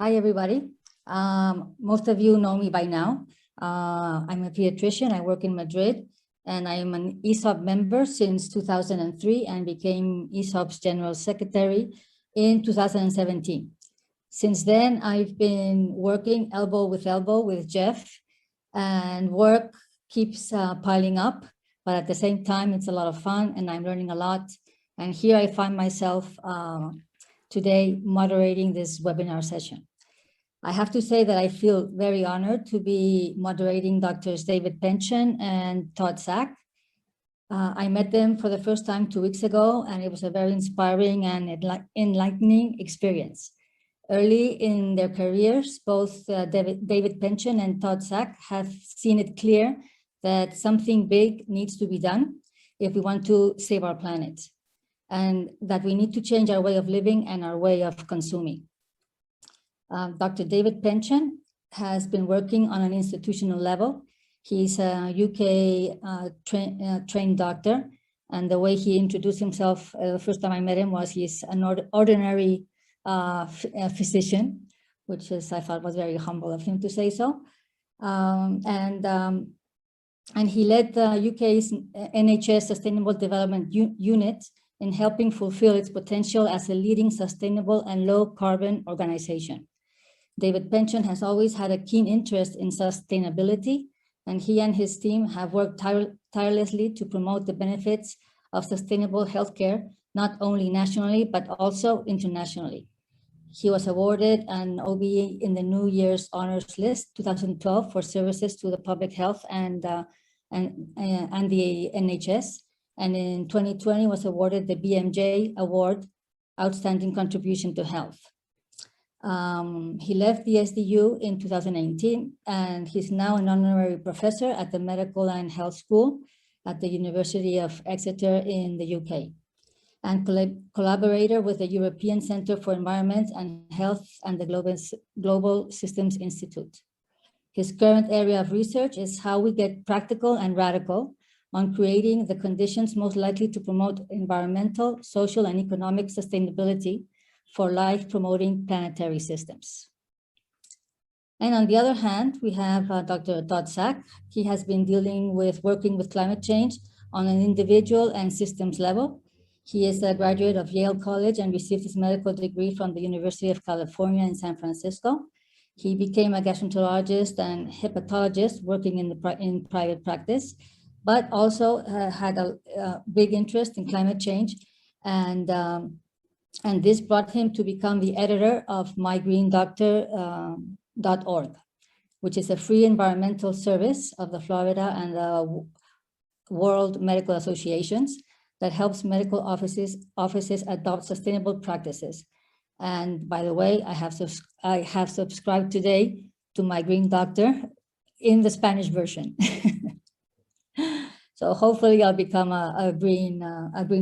Hi, everybody. Most of you know me by now. I'm a pediatrician. I work in Madrid, and I am an ESOP member since 2003 and became ESOP's General Secretary in 2017. Since then, I've been working elbow with Jeff, and work keeps piling up, but at the same time, it's a lot of fun and I'm learning a lot. And here I find myself today moderating this webinar session. I have to say that I feel very honored to be moderating Drs. David Pension and Todd Sack. I met them for the first time 2 weeks ago, and it was a very inspiring and enlightening experience. Early in their careers, both David Pension and Todd Sack have seen it clear that something big needs to be done if we want to save our planet, and that we need to change our way of living and our way of consuming. Dr. David Pension has been working on an institutional level. He's a UK trained doctor, and the way he introduced himself the first time I met him was he's an ordinary physician, which is, I thought, was very humble of him to say so. And he led the UK's NHS Sustainable Development Unit in helping fulfill its potential as a leading sustainable and low carbon organization. David Pension has always had a keen interest in sustainability, and he and his team have worked tirelessly to promote the benefits of sustainable healthcare, not only nationally, but also internationally. He was awarded an OBE in the New Year's Honors List 2012 for services to the public health and the NHS. And in 2020 was awarded the BMJ Award, Outstanding Contribution to Health. He left the SDU in 2018, and he's now an honorary professor at the Medical and Health School at the University of Exeter in the UK, and collaborator with the European Center for Environment and Health and the Global Systems Institute. His current area of research is how we get practical and radical on creating the conditions most likely to promote environmental, social, and economic sustainability for life-promoting planetary systems. And on the other hand, we have Dr. Todd Sack. He has been working with climate change on an individual and systems level. He is a graduate of Yale College and received his medical degree from the University of California in San Francisco. He became a gastroenterologist and hepatologist working in private practice, but also had a big interest in climate change, and this brought him to become the editor of mygreendoctor.org, which is a free environmental service of the Florida and the World Medical Associations that helps medical offices adopt sustainable practices. And by the way, I have subscribed today to My Green Doctor in the Spanish version. So hopefully I'll become a green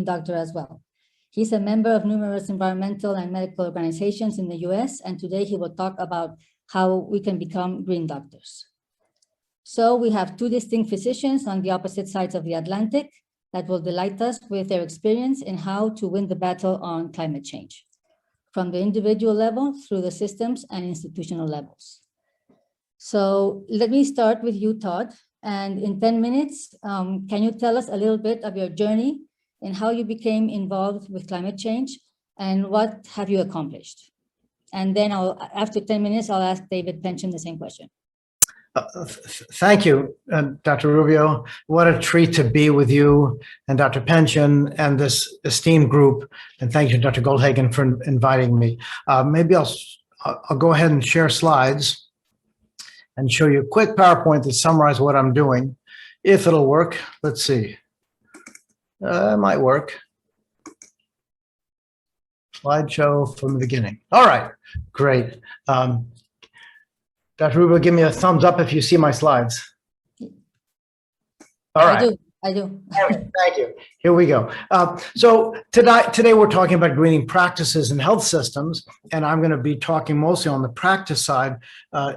doctor as well. He's a member of numerous environmental and medical organizations in the US, and today he will talk about how we can become green doctors. So we have two distinct physicians on the opposite sides of the Atlantic that will delight us with their experience in how to win the battle on climate change, from the individual level through the systems and institutional levels. So let me start with you, Todd. And in 10 minutes, can you tell us a little bit of your journey and how you became involved with climate change and what have you accomplished? And then after 10 minutes, I'll ask David Pension the same question. Thank you, Dr. Rubio. What a treat to be with you and Dr. Pension and this esteemed group. And thank you, Dr. Goldhagen, for inviting me. Maybe I'll go ahead and share slides and show you a quick PowerPoint to summarize what I'm doing. If it'll work, let's see. It might work. Slideshow from the beginning. All right, great. Dr. Rubio, give me a thumbs up if you see my slides. All right. I do. All right, thank you. Here we go. So today we're talking about greening practices in health systems, and I'm going to be talking mostly on the practice side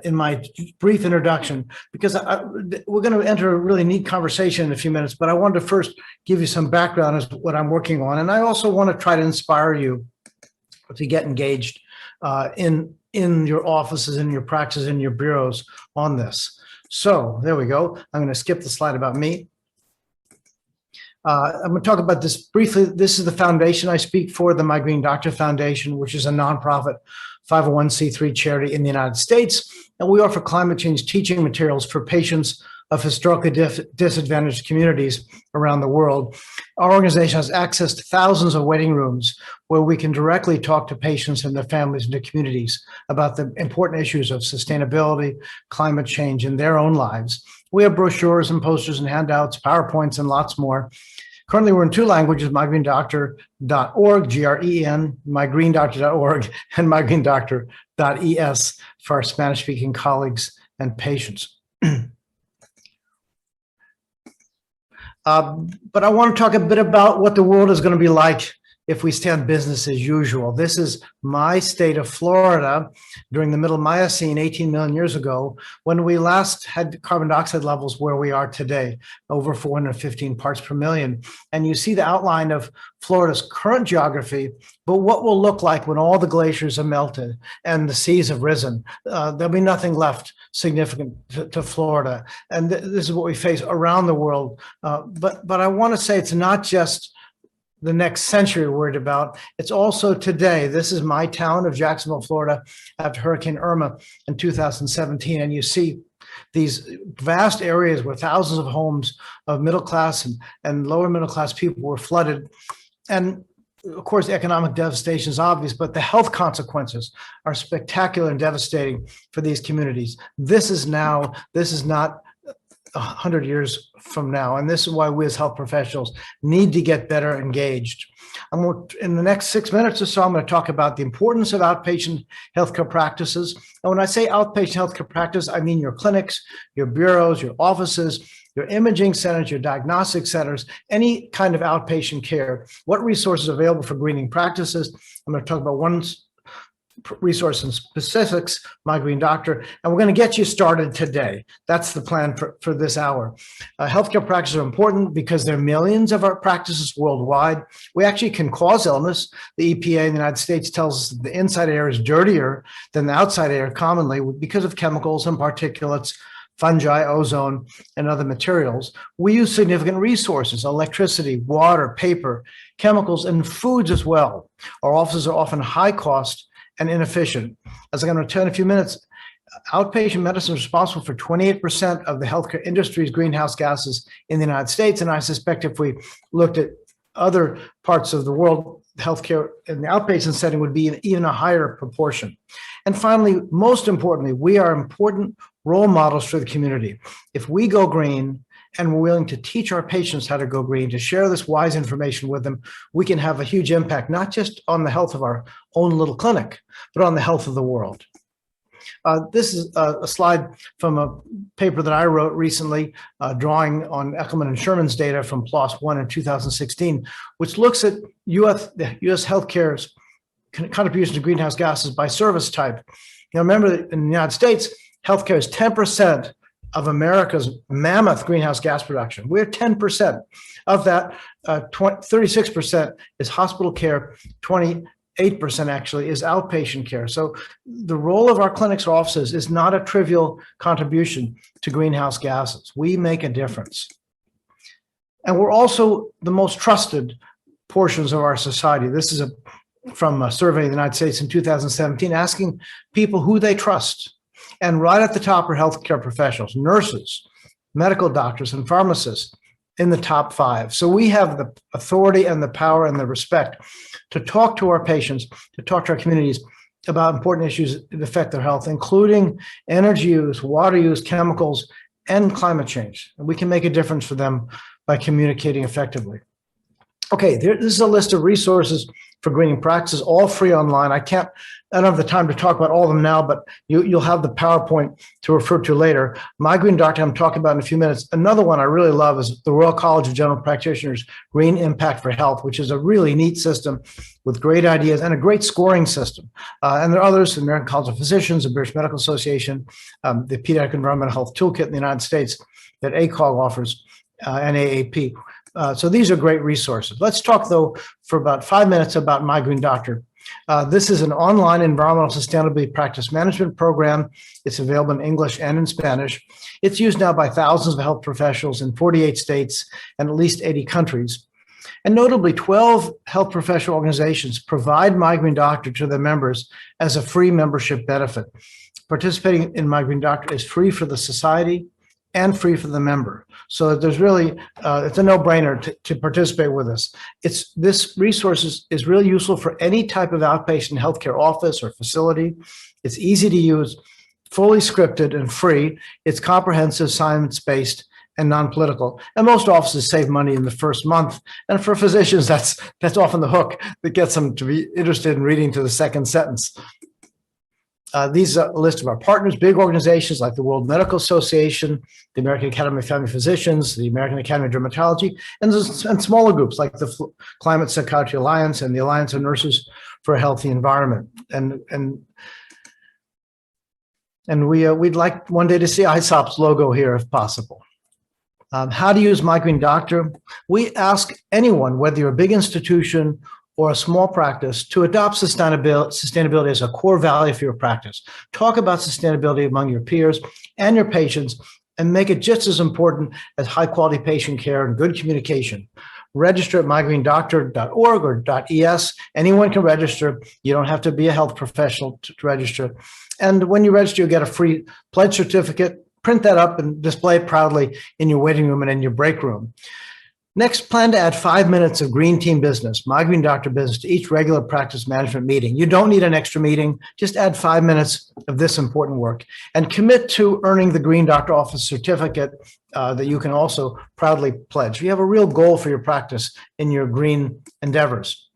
in my brief introduction, because we're going to enter a really neat conversation in a few minutes, but I wanted to first give you some background as to what I'm working on, and I also want to try to inspire you to get engaged in in your offices, in your practices, in your bureaus on this. So there we go. I'm going to skip the slide about me. I'm going to talk about this briefly. This is the foundation I speak for, the My Green Doctor Foundation, which is a nonprofit 501c3 charity in the United States. And we offer climate change teaching materials for patients of historically disadvantaged communities around the world. Our organization has access to thousands of waiting rooms where we can directly talk to patients and their families and their communities about the important issues of sustainability, climate change in their own lives. We have brochures and posters and handouts, PowerPoints, and lots more. Currently, we're in 2 languages, mygreendoctor.org, G-R-E-N, mygreendoctor.org, and mygreendoctor.es for our Spanish-speaking colleagues and patients. But I want to talk a bit about what the world is going to be like if we stay on business as usual. This is my state of Florida during the middle Miocene 18 million years ago, when we last had carbon dioxide levels where we are today, over 415 parts per million. And you see the outline of Florida's current geography, but what will look like when all the glaciers are melted and the seas have risen. There'll be nothing left significant to Florida. And this is what we face around the world. But I want to say it's not just the next century we're worried about. It's also today. This is my town of Jacksonville, Florida, after Hurricane Irma in 2017. And you see these vast areas where thousands of homes of middle class and lower middle class people were flooded. And of course, economic devastation is obvious, but the health consequences are spectacular and devastating for these communities. This is not 100 years from now. And this is why we as health professionals need to get better engaged. In the next 6 minutes or so, I'm going to talk about the importance of outpatient healthcare practices. And when I say outpatient healthcare practice, I mean your clinics, your bureaus, your offices, your imaging centers, your diagnostic centers, any kind of outpatient care. What resources are available for greening practices? I'm going to talk about one resource in specifics, My Green Doctor, and we're going to get you started today. That's the plan for this hour. Healthcare practices are important because there are millions of our practices worldwide. We actually can cause illness. The EPA in the United States tells us that the inside air is dirtier than the outside air commonly because of chemicals and particulates, fungi, ozone, and other materials. We use significant resources, electricity, water, paper, chemicals, and foods as well. Our offices are often high cost and inefficient. As I'm going to return in a few minutes, outpatient medicine is responsible for 28% of the healthcare industry's greenhouse gases in the United States. And I suspect if we looked at other parts of the world, healthcare in the outpatient setting would be even a higher proportion. And finally, most importantly, we are important role models for the community. If we go green, and we're willing to teach our patients how to go green, to share this wise information with them, we can have a huge impact, not just on the health of our own little clinic, but on the health of the world. This is a slide from a paper that I wrote recently, drawing on Eckelman and Sherman's data from PLOS One in 2016, which looks at the U.S. healthcare's contribution to greenhouse gases by service type. Now, remember that in the United States, healthcare is 10% of America's mammoth greenhouse gas production. We're 10%. Of that, 36% is hospital care, 28% actually is outpatient care. So the role of our clinics or offices is not a trivial contribution to greenhouse gases. We make a difference. And we're also the most trusted portions of our society. This is from a survey in the United States in 2017, asking people who they trust. And right at the top are healthcare professionals, nurses, medical doctors, and pharmacists in the top 5. So we have the authority and the power and the respect to talk to our patients, to talk to our communities about important issues that affect their health, including energy use, water use, chemicals, and climate change. And we can make a difference for them by communicating effectively. Okay, this is a list of resources for greening practices, all free online. I don't have the time to talk about all of them now, but you'll have the PowerPoint to refer to later. My Green Doctor, I'm talking about in a few minutes. Another one I really love is the Royal College of General Practitioners Green Impact for Health, which is a really neat system with great ideas and a great scoring system. And there are others, the American College of Physicians, the British Medical Association, the Pediatric Environmental Health Toolkit in the United States that ACOG offers, and AAP. So these are great resources. Let's talk, though, for about 5 minutes about My Green Doctor This is an online environmental sustainability practice management program. It's available in English and in Spanish. It's used now by thousands of health professionals in 48 states and at least 80 countries. And notably, 12 health professional organizations provide My Green Doctor to their members as a free membership benefit. Participating in My Green Doctor is free for the society and free for the member. So there's really, it's a no-brainer to participate with us. This resource is really useful for any type of outpatient healthcare office or facility. It's easy to use, fully scripted and free. It's comprehensive, science-based, and non-political. And most offices save money in the first month. And for physicians, that's often the hook that gets them to be interested in reading to the second sentence. These are a list of our partners, big organizations like the World Medical Association, the American Academy of Family Physicians, the American Academy of Dermatology, and smaller groups like the Climate Psychiatry Alliance and the Alliance of Nurses for a Healthy Environment. And we'd like one day to see ISOP's logo here if possible. How to use My Green Doctor? We ask anyone, whether you're a big institution or a small practice, to adopt sustainability as a core value for your practice. Talk about sustainability among your peers and your patients, and make it just as important as high-quality patient care and good communication. Register at mygreendoctor.org or .es. Anyone can register. You don't have to be a health professional to register. And when you register, you get a free pledge certificate. Print that up and display it proudly in your waiting room and in your break room. Next, plan to add 5 minutes of Green Team business, My Green Doctor business, to each regular practice management meeting. You don't need an extra meeting. Just add 5 minutes of this important work and commit to earning the Green Doctor Office certificate that you can also proudly pledge. You have a real goal for your practice in your green endeavors.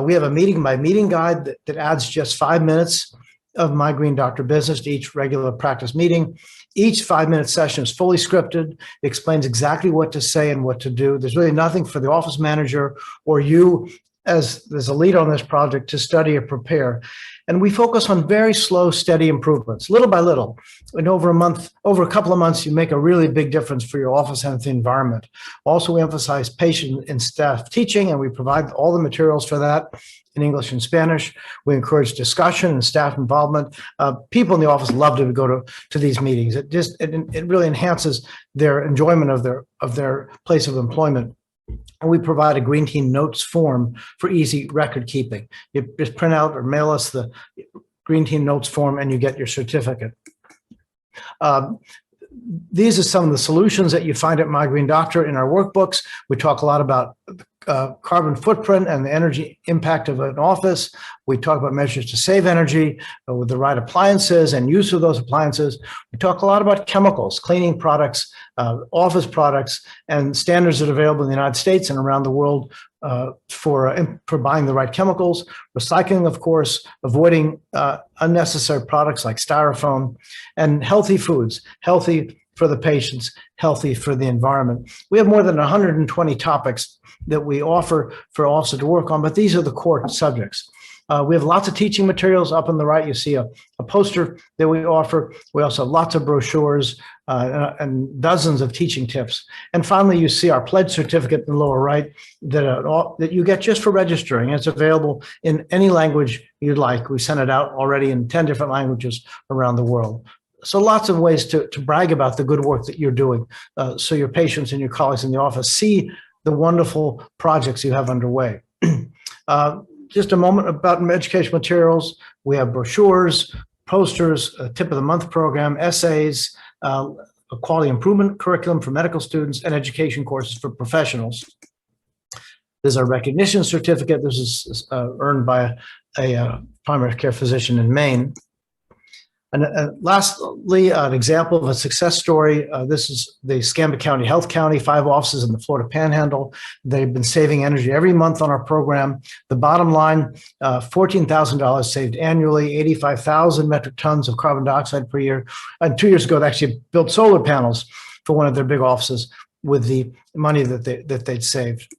We have a meeting by meeting guide that adds just 5 minutes of My Green Doctor business to each regular practice meeting. Each 5-minute session is fully scripted, explains exactly what to say and what to do. There's really nothing for the office manager or you as a lead on this project to study or prepare. And we focus on very slow, steady improvements, little by little. And over a couple of months, you make a really big difference for your office and the environment. Also, we emphasize patient and staff teaching, and we provide all the materials for that in English and Spanish. We encourage discussion and staff involvement. People in the office love to go to these meetings. It really enhances their enjoyment of their place of employment. And we provide a Green Team notes form for easy record keeping. You just print out or mail us the Green Team notes form and you get your certificate. These are some of the solutions that you find at My Green Doctor in our workbooks. We talk a lot about carbon footprint and the energy impact of an office. We talk about measures to save energy with the right appliances and use of those appliances. We talk a lot about chemicals, cleaning products, office products, and standards that are available in the United States and around the world for buying the right chemicals. Recycling, of course, avoiding unnecessary products like styrofoam, and healthy foods, healthy for the patients, healthy for the environment. We have more than 120 topics that we offer for officers to work on, but these are the core subjects. We have lots of teaching materials. Up on the right, you see a poster that we offer. We also have lots of brochures and dozens of teaching tips. And finally, you see our pledge certificate in the lower right that you get just for registering. It's available in any language you'd like. We sent it out already in 10 different languages around the world. So lots of ways to brag about the good work that you're doing, so your patients and your colleagues in the office see the wonderful projects you have underway. Just a moment about educational materials. We have brochures, posters, a tip of the month program, essays, a quality improvement curriculum for medical students, and education courses for professionals. There's a recognition certificate. This is earned by a primary care physician in Maine. And lastly, an example of a success story. This is the Escambia County Health County, 5 offices in the Florida Panhandle. They've been saving energy every month on our program. The bottom line, $14,000 saved annually, 85,000 metric tons of carbon dioxide per year. And 2 years ago, they actually built solar panels for one of their big offices with the money that they'd saved.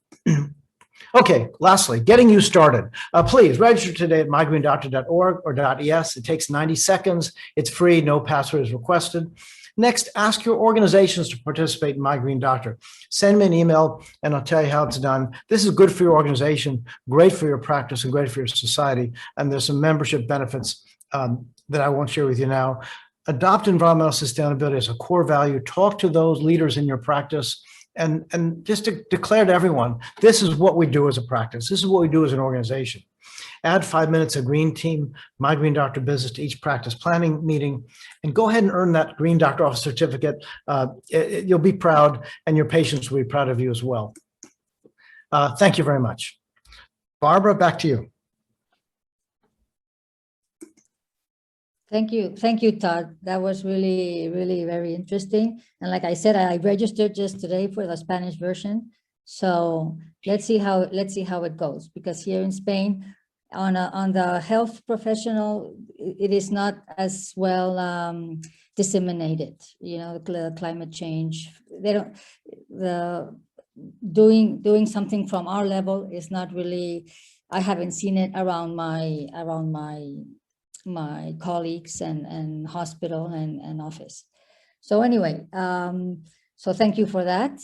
Okay, lastly, getting you started. Please register today at mygreendoctor.org or .es. It takes 90 seconds. It's free. No password is requested. Next, ask your organizations to participate in My Green Doctor. Send me an email and I'll tell you how it's done. This is good for your organization, great for your practice, and great for your society. And there's some membership benefits that I won't share with you now. Adopt environmental sustainability as a core value. Talk to those leaders in your practice and just to declare to everyone, this is what we do as a practice. This is what we do as an organization. Add 5 minutes of Green Team, My Green Doctor business to each practice planning meeting, and go ahead and earn that Green Doctor Office certificate. You'll be proud, and your patients will be proud of you as well. Thank you very much. Barbara, back to you. Thank you, Todd. That was really, really very interesting. And like I said, I registered just today for the Spanish version. So let's see how it goes, because here in Spain, on the health professional, it is not as well disseminated. You know, the climate change. They don't. Doing something from our level is not really. I haven't seen it around my colleagues and hospital and office. So anyway, so thank you for that.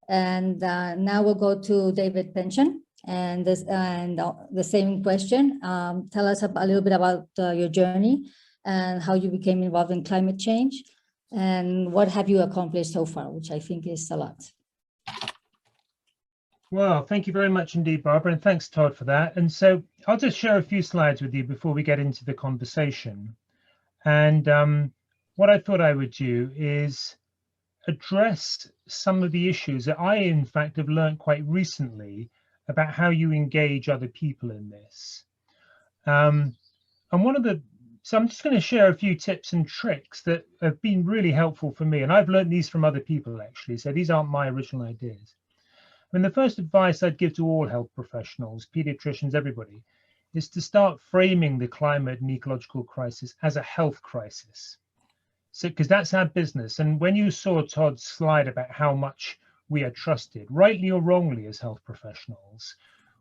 And now we'll go to David Pension, and the same question. Tell us a little bit about your journey and how you became involved in climate change, and what have you accomplished so far, which I think is a lot. Well, thank you very much indeed, Barbara, and thanks, Todd, for that. And so I'll just share a few slides with you before we get into the conversation. And what I thought I would do is address some of the issues that I, in fact, have learned quite recently about how you engage other people in this. And so I'm just going to share a few tips and tricks that have been really helpful for me. And I've learned these from other people, actually. So these aren't my original ideas. I mean, the first advice I'd give to all health professionals, pediatricians, everybody, is to start framing the climate and ecological crisis as a health crisis. So, because that's our business. And when you saw Todd's slide about how much we are trusted, rightly or wrongly as health professionals,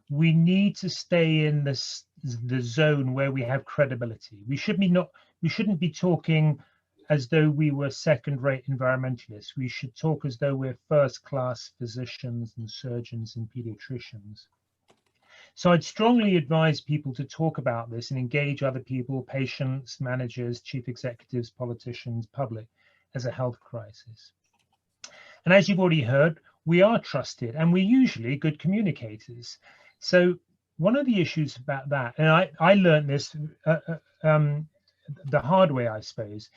we need to stay in the zone where we have credibility. We shouldn't be talking as though we were second-rate environmentalists. We should talk as though we're first-class physicians and surgeons and pediatricians. So I'd strongly advise people to talk about this and engage other people, patients, managers, chief executives, politicians, public, as a health crisis. And as you've already heard, we are trusted and we're usually good communicators. So one of the issues about that, and I learned this the hard way, I suppose,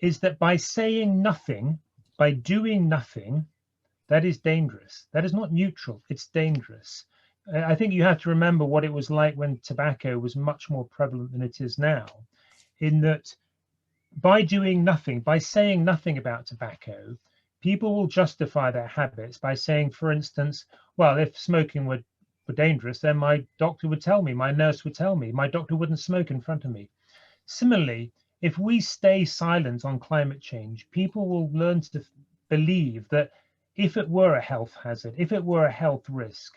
is that by saying nothing, by doing nothing, that is dangerous. That is not neutral, it's dangerous. I think you have to remember what it was like when tobacco was much more prevalent than it is now, in that by doing nothing, by saying nothing about tobacco, people will justify their habits by saying, for instance, well, if smoking were dangerous, then my doctor would tell me, my nurse would tell me, my doctor wouldn't smoke in front of me. Similarly, if we stay silent on climate change, people will learn to believe that if it were a health hazard, if it were a health risk,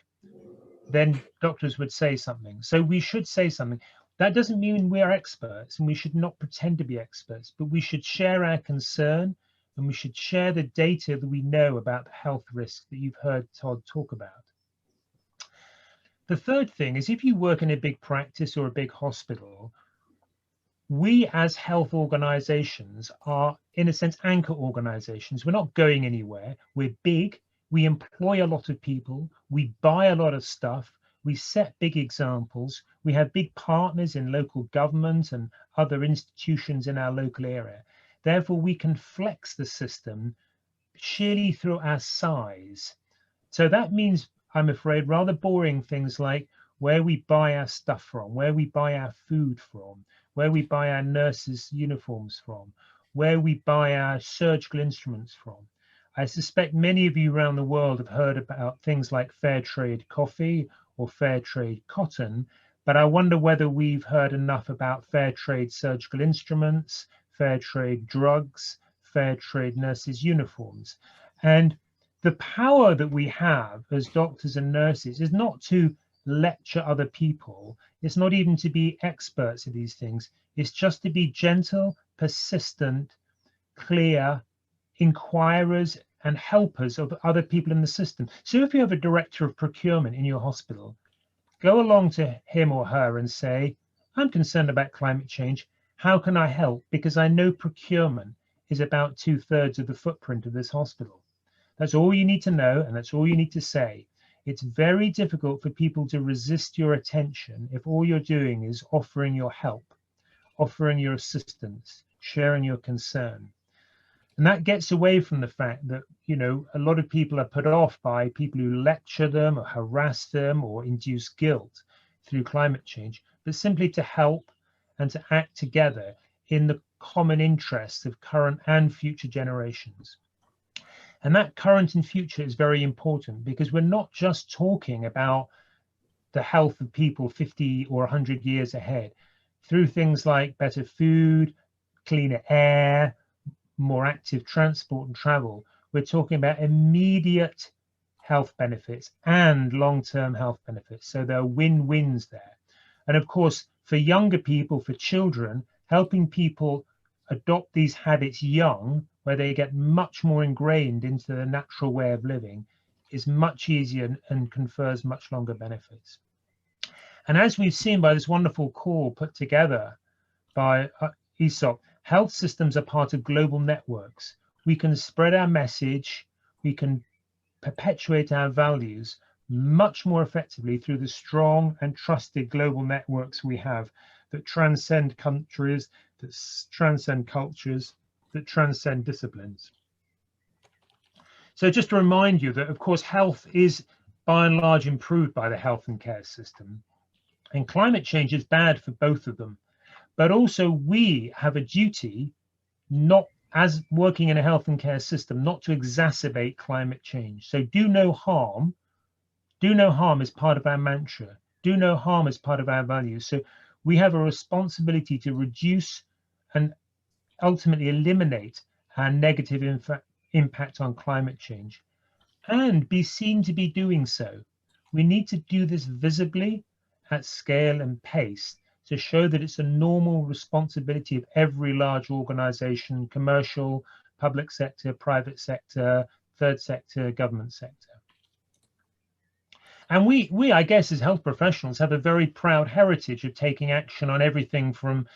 then doctors would say something. So we should say something. That doesn't mean we are experts, and we should not pretend to be experts, but we should share our concern, and we should share the data that we know about the health risks that you've heard Todd talk about. The third thing is, if you work in a big practice or a big hospital, we as health organizations are, in a sense, anchor organizations. We're not going anywhere. We're big. We employ a lot of people. We buy a lot of stuff. We set big examples. We have big partners in local government and other institutions in our local area. Therefore, we can flex the system sheerly through our size. So that means, I'm afraid, rather boring things like where we buy our stuff from, where we buy our food from, where we buy our nurses' uniforms from, where we buy our surgical instruments from. I suspect many of you around the world have heard about things like fair trade coffee or fair trade cotton, but I wonder whether we've heard enough about fair trade surgical instruments, fair trade drugs, fair trade nurses' uniforms. And the power that we have as doctors and nurses is not to lecture other people. It's not even to be experts at these things. It's just to be gentle, persistent, clear, inquirers and helpers of other people in the system. So if you have a director of procurement in your hospital, go along to him or her and say, I'm concerned about climate change. How can I help? Because I know procurement is about 2/3 of the footprint of this hospital. That's all you need to know, and that's all you need to say. It's very difficult for people to resist your attention if all you're doing is offering your help, offering your assistance, sharing your concern. And that gets away from the fact that, you know, a lot of people are put off by people who lecture them or harass them or induce guilt through climate change, but simply to help and to act together in the common interests of current and future generations. And that current and future is very important, because we're not just talking about the health of people 50 or 100 years ahead through things like better food, cleaner air, more active transport and travel. We're talking about immediate health benefits and long-term health benefits. So there are win-wins there. And of course, for younger people, for children, helping people adopt these habits young, where they get much more ingrained into the natural way of living, is much easier and confers much longer benefits. And as we've seen by this wonderful call put together by ESOP, health systems are part of global networks. We can spread our message, we can perpetuate our values much more effectively through the strong and trusted global networks we have that transcend countries, that transcend cultures, that transcend disciplines. So just to remind you that, of course, health is by and large improved by the health and care system, and climate change is bad for both of them. But also we have a duty, not as working in a health and care system, not to exacerbate climate change. So do no harm. Do no harm is part of our mantra. Do no harm is part of our values. So we have a responsibility to reduce and ultimately eliminate our negative impact on climate change and be seen to be doing so. We need to do this visibly, at scale and pace, to show that it's a normal responsibility of every large organization, commercial, public sector, private sector, third sector, government sector. And we, I guess, as health professionals, have a very proud heritage of taking action on everything from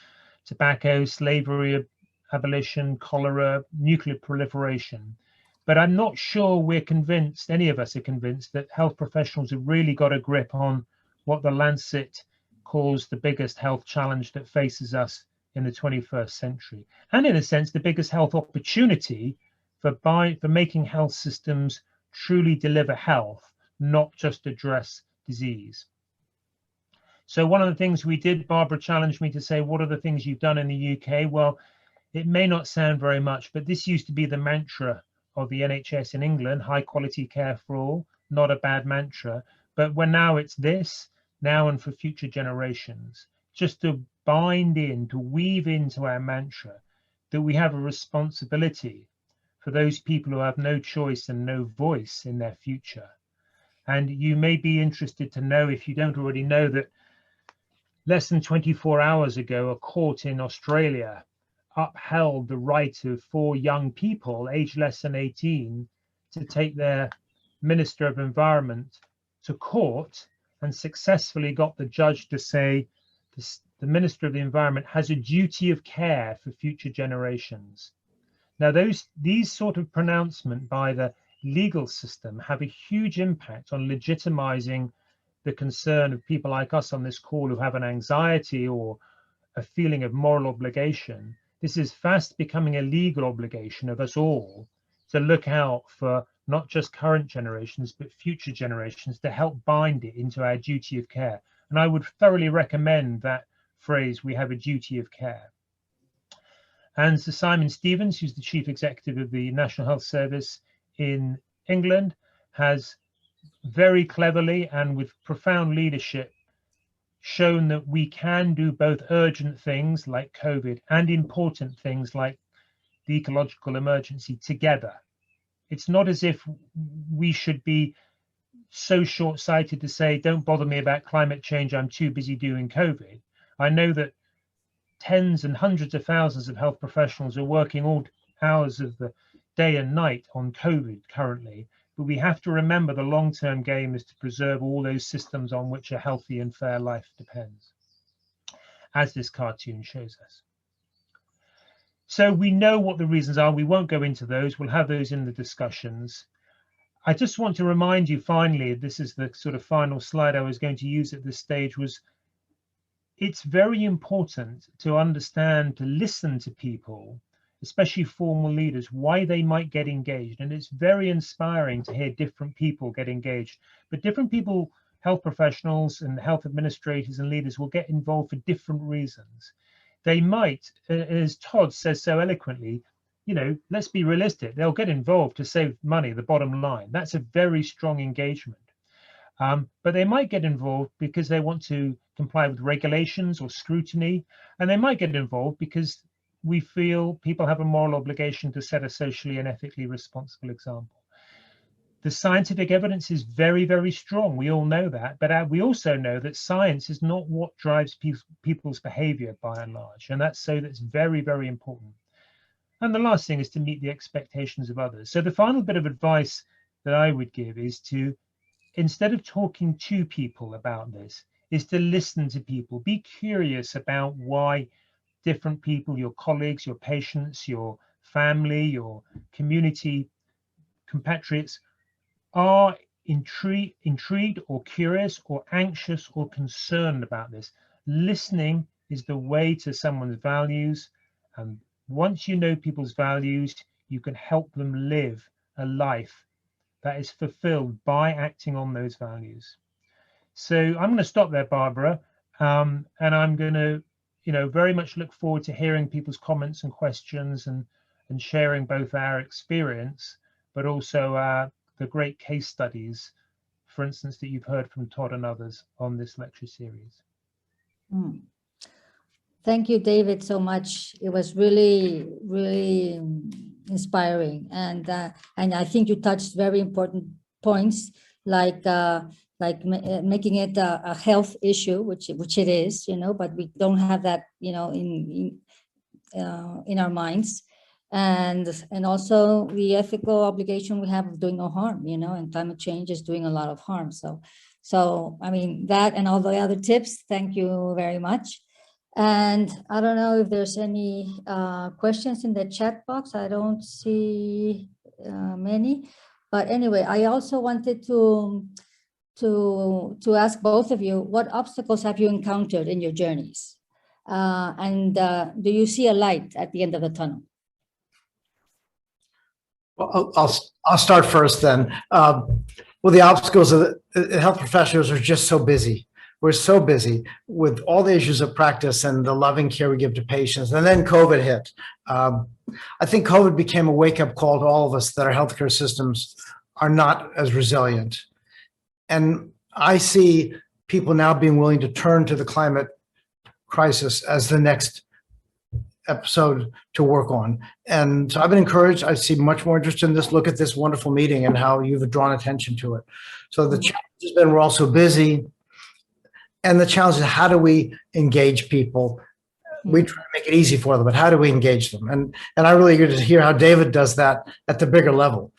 tobacco, slavery, abolition, cholera, nuclear proliferation. But I'm not sure we're convinced, any of us are convinced, that health professionals have really got a grip on what the Lancet calls the biggest health challenge that faces us in the 21st century. And in a sense, the biggest health opportunity for making health systems truly deliver health, not just address disease. So one of the things we did, Barbara challenged me to say, what are the things you've done in the UK? Well, it may not sound very much, but this used to be the mantra of the NHS in England, high quality care for all, not a bad mantra. But now it's this, now and for future generations, just to bind in, to weave into our mantra that we have a responsibility for those people who have no choice and no voice in their future. And you may be interested to know, if you don't already know, that less than 24 hours ago, a court in Australia upheld the right of 4 young people aged less than 18 to take their Minister of Environment to court, and successfully got the judge to say the Minister of the Environment has a duty of care for future generations. Now, these sort of pronouncements by the legal system have a huge impact on legitimizing the concern of people like us on this call who have an anxiety or a feeling of moral obligation. This is fast becoming a legal obligation of us all to look out for not just current generations, but future generations, to help bind it into our duty of care. And I would thoroughly recommend that phrase, we have a duty of care. And Sir Simon Stevens, who's the Chief Executive of the National Health Service in England, has very cleverly and with profound leadership shown that we can do both urgent things like COVID and important things like the ecological emergency together. It's not as if we should be so short-sighted to say, don't bother me about climate change, I'm too busy doing COVID. I know that tens and hundreds of thousands of health professionals are working all hours of the day and night on COVID currently, but we have to remember the long-term game is to preserve all those systems on which a healthy and fair life depends, as this cartoon shows us. So we know what the reasons are. We won't go into those. We'll have those in the discussions. I just want to remind you finally, this is the sort of final slide I was going to use at this stage, was it's very important to understand, to listen to people, especially formal leaders, why they might get engaged. And it's very inspiring to hear different people get engaged. But different people, health professionals and health administrators and leaders, will get involved for different reasons. They might, as Todd says so eloquently, you know, let's be realistic, they'll get involved to save money, the bottom line. That's a very strong engagement. But they might get involved because they want to comply with regulations or scrutiny, and they might get involved because we feel people have a moral obligation to set a socially and ethically responsible example. The scientific evidence is very, very strong. We all know that, but we also know that science is not what drives people's behavior by and large, and that's very, very important. And the last thing is to meet the expectations of others. So the final bit of advice that I would give is to, instead of talking to people about this, is to listen to people. Be curious about why different people, your colleagues, your patients, your family, your community compatriots, are intrigued or curious or anxious or concerned about this. Listening is the way to someone's values, and once you know people's values, you can help them live a life that is fulfilled by acting on those values. So I'm going to stop there, Barbara, and I'm going to, you know, very much look forward to hearing people's comments and questions and sharing both our experience, but also the great case studies, for instance, that you've heard from Todd and others on this lecture series. Thank you, David, so much. It was really, really inspiring, and I think you touched very important points, like making it a health issue, which it is, you know, but we don't have that, you know, in our minds, and also the ethical obligation we have of doing no harm, you know, and climate change is doing a lot of harm. So I mean, that and all the other tips. Thank you very much. And I don't know if there's any questions in the chat box. I don't see many, but anyway, I also wanted to ask both of you, what obstacles have you encountered in your journeys? And do you see a light at the end of the tunnel? Well, I'll start first then. Well, the obstacles of the health professionals are just so busy. We're so busy with all the issues of practice and the loving care we give to patients. And then COVID hit. I think COVID became a wake-up call to all of us that our healthcare systems are not as resilient. And I see people now being willing to turn to the climate crisis as the next episode to work on. And so I've been encouraged. I see much more interest in this. Look at this wonderful meeting and how you've drawn attention to it. So the challenge has been we're all so busy. And the challenge is, how do we engage people? We try to make it easy for them, but how do we engage them? And I really get to hear how David does that at the bigger level.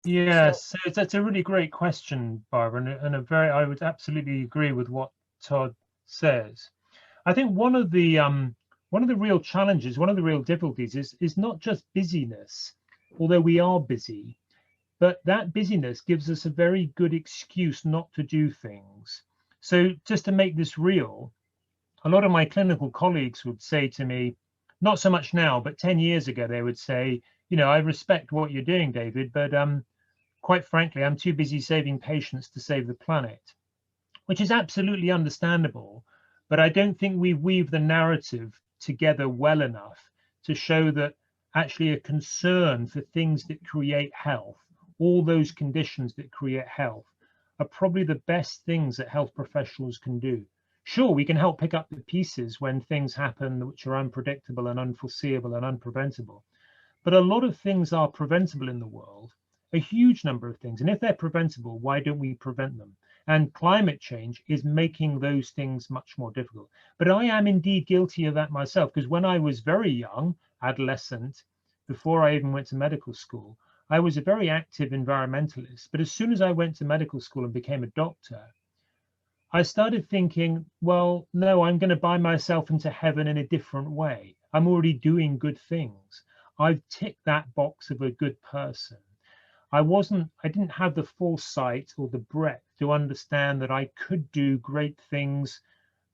Yes, so that's a really great question, Barbara, and I would absolutely agree with what Todd says. I think one of the real challenges, one of the real difficulties is not just busyness, although we are busy, but that busyness gives us a very good excuse not to do things. So just to make this real, a lot of my clinical colleagues would say to me, not so much now, but 10 years ago, they would say, you know, I respect what you're doing, David, but quite frankly, I'm too busy saving patients to save the planet, which is absolutely understandable. But I don't think we weave the narrative together well enough to show that actually a concern for things that create health, all those conditions that create health, are probably the best things that health professionals can do. Sure, we can help pick up the pieces when things happen which are unpredictable and unforeseeable and unpreventable. But a lot of things are preventable in the world, a huge number of things. And if they're preventable, why don't we prevent them? And climate change is making those things much more difficult. But I am indeed guilty of that myself, because when I was very young, adolescent, before I even went to medical school, I was a very active environmentalist. But as soon as I went to medical school and became a doctor, I started thinking, well, no, I'm going to buy myself into heaven in a different way. I'm already doing good things. I've ticked that box of a good person. I didn't have the foresight or the breadth to understand that I could do great things,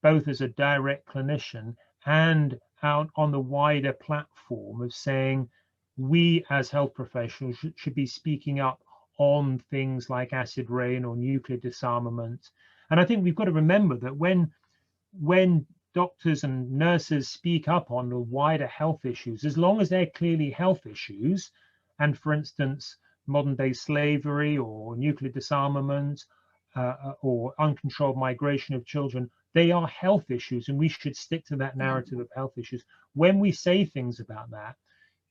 both as a direct clinician and out on the wider platform of saying we as health professionals should be speaking up on things like acid rain or nuclear disarmament. And I think we've got to remember that when doctors and nurses speak up on the wider health issues, as long as they're clearly health issues, and for instance, modern day slavery or nuclear disarmament or uncontrolled migration of children, they are health issues, and we should stick to that narrative of health issues. When we say things about that,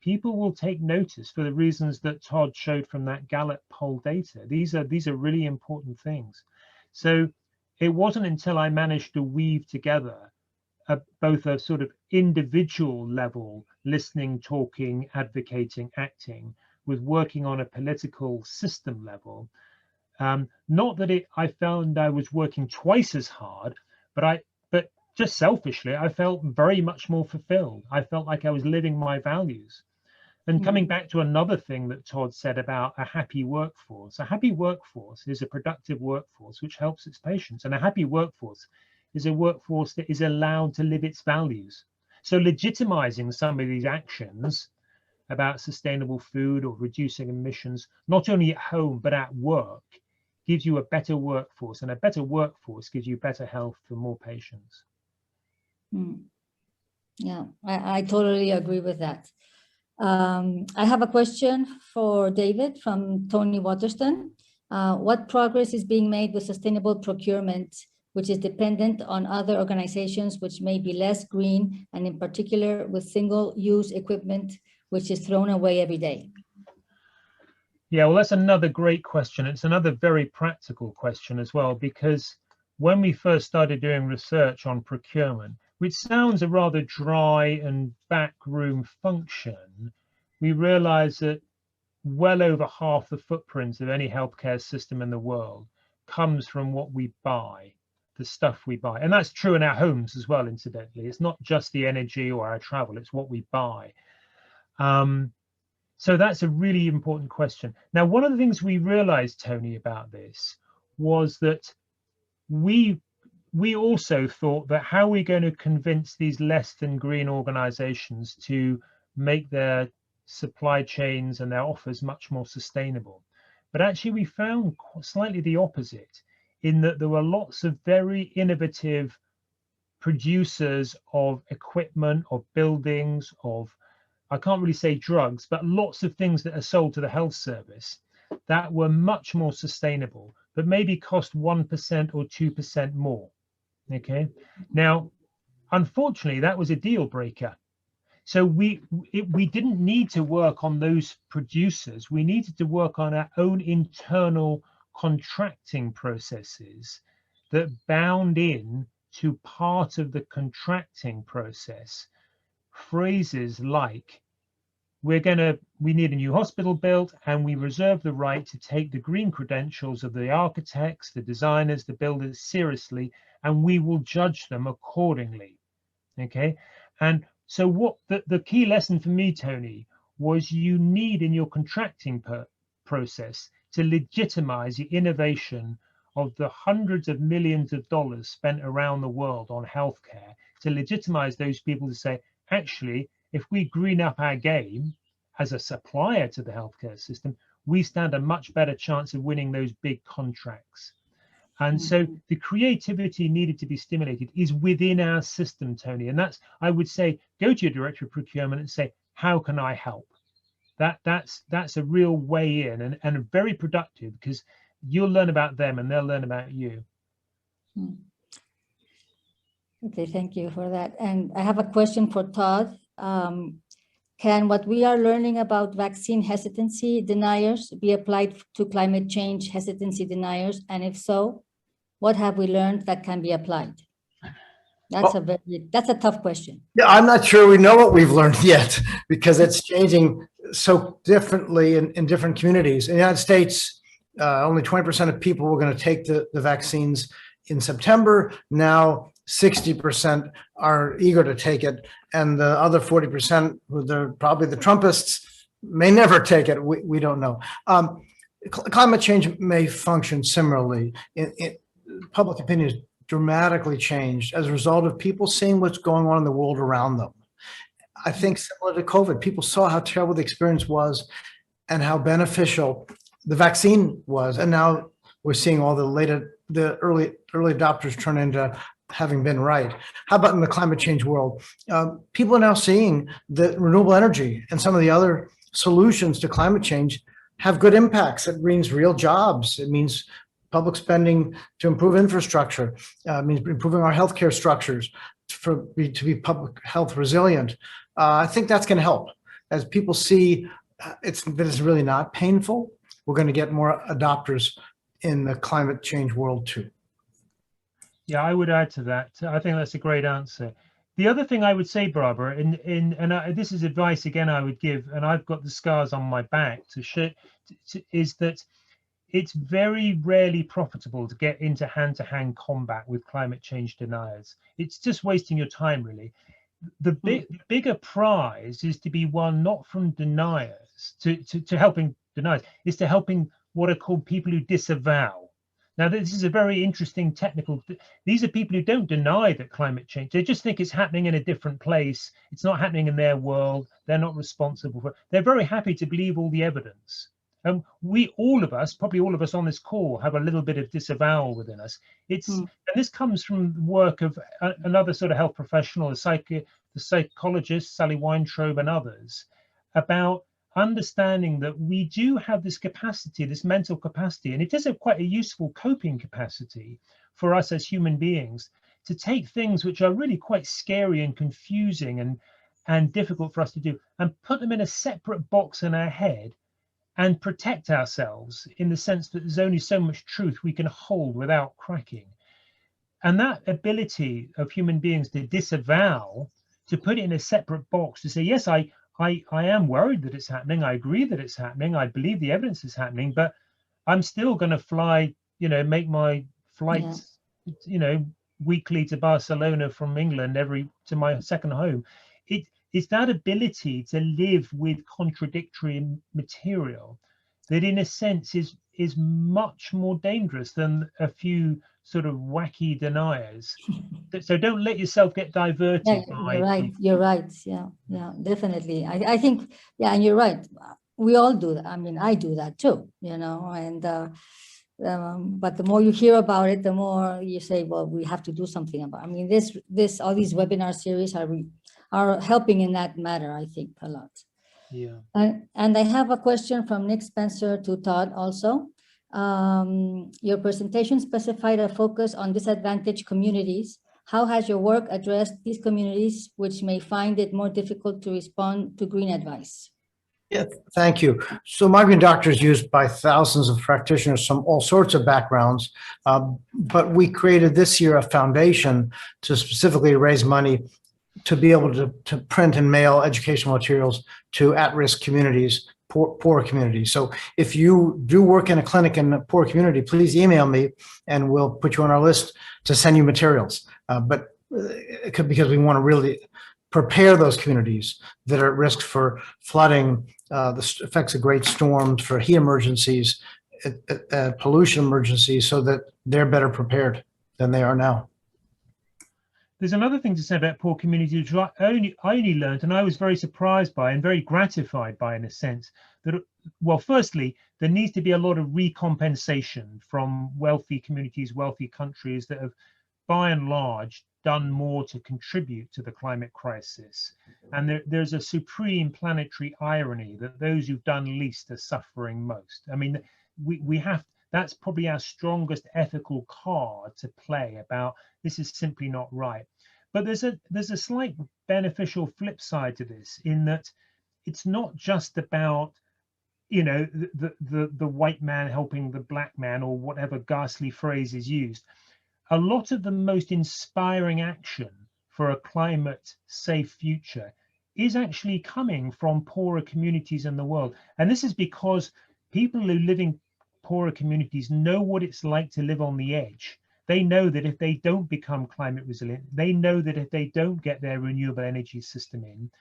people will take notice for the reasons that Todd showed from that Gallup poll data. These are really important things. So it wasn't until I managed to weave together both a sort of individual level, listening, talking, advocating, acting, with working on a political system level. Not that I found I was working twice as hard, but just selfishly, I felt very much more fulfilled. I felt like I was living my values. And coming back to another thing that Todd said about a happy workforce is a productive workforce which helps its patients. And a happy workforce is a workforce that is allowed to live its values. So legitimizing some of these actions about sustainable food or reducing emissions, not only at home, but at work, gives you a better workforce, and a better workforce gives you better health for more patients. Yeah, I totally agree with that. I have a question for David from Tony Waterston. What progress is being made with sustainable procurement, which is dependent on other organizations which may be less green, and in particular with single-use equipment, which is thrown away every day? Yeah, well, that's another great question. It's another very practical question as well, because when we first started doing research on procurement, which sounds a rather dry and backroom function, we realized that well over half the footprint of any healthcare system in the world comes from what we buy, the stuff we buy. And that's true in our homes as well, incidentally. It's not just the energy or our travel, it's what we buy. So that's a really important question. Now, one of the things we realized, Tony, about this was that we also thought that how we're going to convince these less than green organizations to make their supply chains and their offers much more sustainable. But actually, we found slightly the opposite, in that there were lots of very innovative producers of equipment, of buildings, of, I can't really say drugs, but lots of things that are sold to the health service that were much more sustainable, but maybe cost 1% or 2% more. Okay. Now, unfortunately, that was a deal breaker. So we didn't need to work on those producers. We needed to work on our own internal contracting processes that bound in to part of the contracting process phrases like, we need a new hospital built, and we reserve the right to take the green credentials of the architects, the designers, the builders seriously, and we will judge them accordingly. Okay. And so what the key lesson for me, Tony, was you need in your contracting process to legitimize the innovation of the hundreds of millions of dollars spent around the world on healthcare, to legitimize those people to say, actually, if we green up our game as a supplier to the healthcare system, we stand a much better chance of winning those big contracts. And so the creativity needed to be stimulated is within our system, Tony. And that's, I would say, go to your director of procurement and say, how can I help? That's a real way in, and very productive, because you'll learn about them and they'll learn about you. Okay, thank you for that. And I have a question for Todd. Can what we are learning about vaccine hesitancy deniers be applied to climate change hesitancy deniers? And if so, what have we learned that can be applied? That's a tough question. Yeah, I'm not sure we know what we've learned yet, because it's changing so differently in different communities. In the United States, only 20% of people were going to take the vaccines in September. Now 60% are eager to take it. And the other 40%, who they're probably the Trumpists, may never take it. We don't know. Climate change may function similarly. Public opinion has dramatically changed as a result of people seeing what's going on in the world around them. I think similar to COVID, people saw how terrible the experience was and how beneficial the vaccine was. And now we're seeing all the early adopters turn into having been right. How about in the climate change world? People are now seeing that renewable energy and some of the other solutions to climate change have good impacts. It means real jobs. It means public spending to improve infrastructure. It means improving our healthcare structures to be public health resilient. I think that's going to help as people see that it's really not painful. We're going to get more adopters in the climate change world too. Yeah, I would add to that. I think that's a great answer. The other thing I would say, Barbara, this is advice again I would give, and I've got the scars on my back to show, is that it's very rarely profitable to get into hand-to-hand combat with climate change deniers. It's just wasting your time, really. The bigger prize is to be won not from deniers to helping deniers, is to helping what are called people who disavow. Now, this is a very interesting technical. These are people who don't deny that climate change. They just think it's happening in a different place. It's not happening in their world. They're not responsible for it. They're very happy to believe all the evidence. All of us, probably all of us on this call, have a little bit of disavowal within us. And this comes from the work of another sort of health professional, the psychologist Sally Weintraub and others, about understanding that we do have this capacity, this mental capacity, and it is quite a useful coping capacity for us as human beings to take things which are really quite scary and confusing and difficult for us to do and put them in a separate box in our head and protect ourselves in the sense that there's only so much truth we can hold without cracking. And that ability of human beings to disavow, to put it in a separate box, to say, yes, I am worried that it's happening. I agree that it's happening. I believe the evidence is happening, but I'm still going to fly, make my flights, weekly to Barcelona from England to my second home. It's that ability to live with contradictory material that in a sense is much more dangerous than a few sort of wacky deniers. So don't let yourself get diverted. Yeah, you're right. Yeah, definitely. I think, and you're right. We all do that. I mean, I do that too, and but the more you hear about it, the more you say, well, we have to do something about it. I mean, all these webinar series are helping in that matter, I think, a lot. Yeah. And I have a question from Nick Spencer to Todd also. Your presentation specified a focus on disadvantaged communities. How has your work addressed these communities which may find it more difficult to respond to green advice? Yeah, thank you. So Migrant Doctor is used by thousands of practitioners from all sorts of backgrounds, but we created this year a foundation to specifically raise money to be able to print and mail educational materials to at-risk communities, poor communities. So if you do work in a clinic in a poor community, please email me and we'll put you on our list to send you materials. Because we want to really prepare those communities that are at risk for flooding, the effects of great storms, for heat emergencies, pollution emergencies, so that they're better prepared than they are now. There's another thing to say about poor communities, which I only learned, and I was very surprised by and very gratified by, in a sense, that, well, firstly, there needs to be a lot of recompensation from wealthy communities, wealthy countries that have, by and large, done more to contribute to the climate crisis. And there's a supreme planetary irony that those who've done least are suffering most. I mean, we have, that's probably our strongest ethical card to play about this is simply not right. But there's a slight beneficial flip side to this, in that it's not just about, the white man helping the black man, or whatever ghastly phrase is used. A lot of the most inspiring action for a climate safe future is actually coming from poorer communities in the world. And this is because people who live in poorer communities know what it's like to live on the edge. They know that if they don't become climate resilient, they know that if they don't get their renewable energy system in,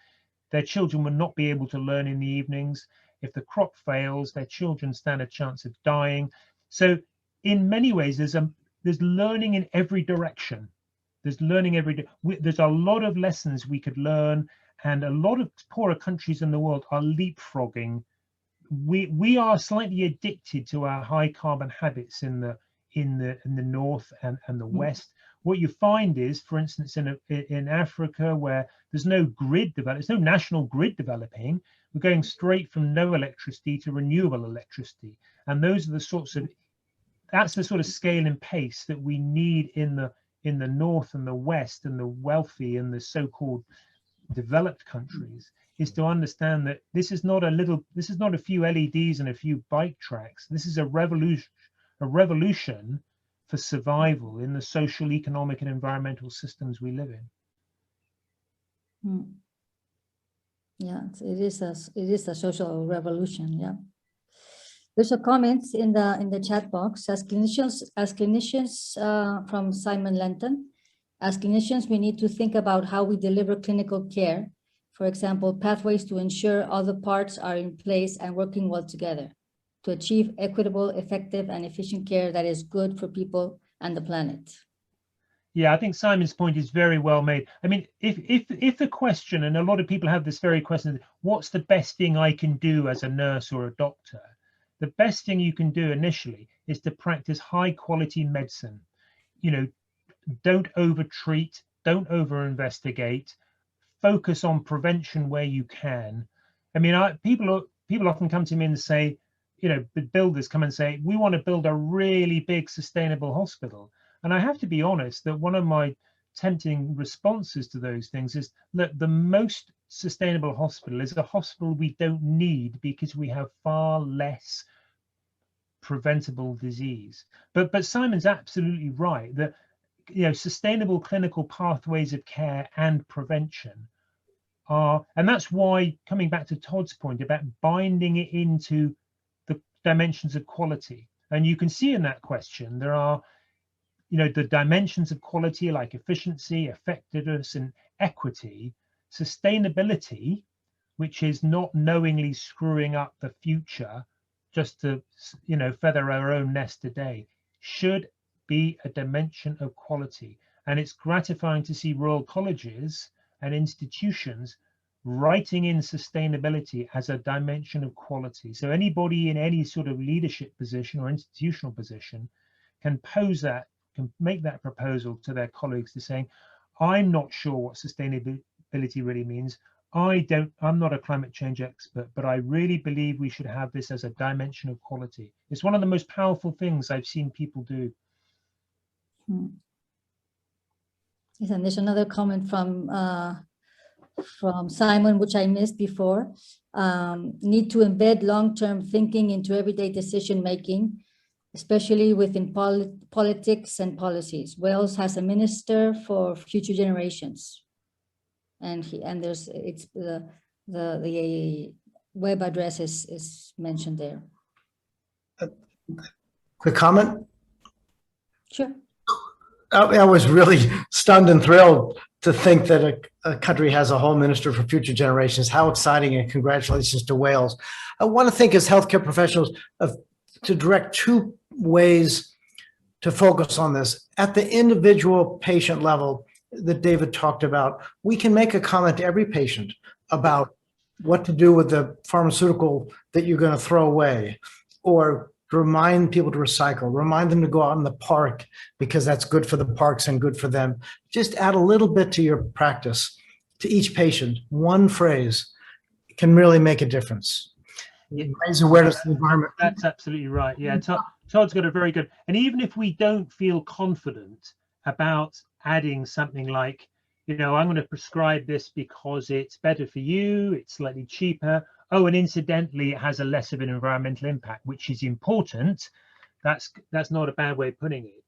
their children will not be able to learn in the evenings. If the crop fails, their children stand a chance of dying. So in many ways, there's learning in every direction. There's learning there's a lot of lessons we could learn, and a lot of poorer countries in the world are leapfrogging. We are slightly addicted to our high carbon habits in the north and the west. What you find is, for instance, in Africa, where there's no grid there's no national grid developing, we're going straight from no electricity to renewable electricity, and those are the sorts of that's the sort of scale and pace that we need in the north and the west and the wealthy and the so-called developed countries, is to understand that this is not a few LEDs and a few bike tracks. This is a revolution for survival in the social, economic, and environmental systems we live in. Yeah, it is a social revolution. Yeah. There's a comment in the chat box. As clinicians from Simon Lenton, as clinicians, we need to think about how we deliver clinical care. For example, pathways to ensure all the parts are in place and working well together to achieve equitable, effective, and efficient care that is good for people and the planet. Yeah, I think Simon's point is very well made. I mean, if the question, and a lot of people have this very question, what's the best thing I can do as a nurse or a doctor? The best thing you can do initially is to practice high quality medicine. You know, don't over-treat, don't over-investigate, focus on prevention where you can. I mean, people often come to me and say, you know, the builders come and say, we want to build a really big sustainable hospital. And I have to be honest that one of my tempting responses to those things is that the most sustainable hospital is a hospital we don't need because we have far less preventable disease. But Simon's absolutely right that, you know, sustainable clinical pathways of care and prevention are, and that's why, coming back to Todd's point about binding it into the dimensions of quality, and you can see in that question there are, you know, the dimensions of quality like efficiency, effectiveness, and equity. Sustainability, which is not knowingly screwing up the future just to, you know, feather our own nest today, should be a dimension of quality. And it's gratifying to see Royal Colleges and institutions writing in sustainability as a dimension of quality. So anybody in any sort of leadership position or institutional position can pose that, can make that proposal to their colleagues to saying, I'm not sure what sustainability really means. I'm not a climate change expert, but I really believe we should have this as a dimension of quality. It's one of the most powerful things I've seen people do. Yes, and there's another comment from Simon, which I missed before. Need to embed long-term thinking into everyday decision-making, especially within politics and policies. Wales has a minister for future generations. And there's the web address is mentioned there. Quick comment. Sure. I was really stunned and thrilled to think that a country has a Home Minister for future generations. How exciting, and congratulations to Wales. I want to think as healthcare professionals to direct two ways to focus on this. At the individual patient level that David talked about, we can make a comment to every patient about what to do with the pharmaceutical that you're going to throw away, or remind people to recycle, remind them to go out in the park because that's good for the parks and good for them. Just add a little bit to your practice to each patient. One phrase can really make a difference. Raise awareness of the environment. That's absolutely right. Yeah, Todd's got a very good, and even if we don't feel confident about adding something like, you know, I'm going to prescribe this because it's better for you, it's slightly cheaper. Oh, and incidentally, it has a less of an environmental impact, which is important. That's not a bad way of putting it.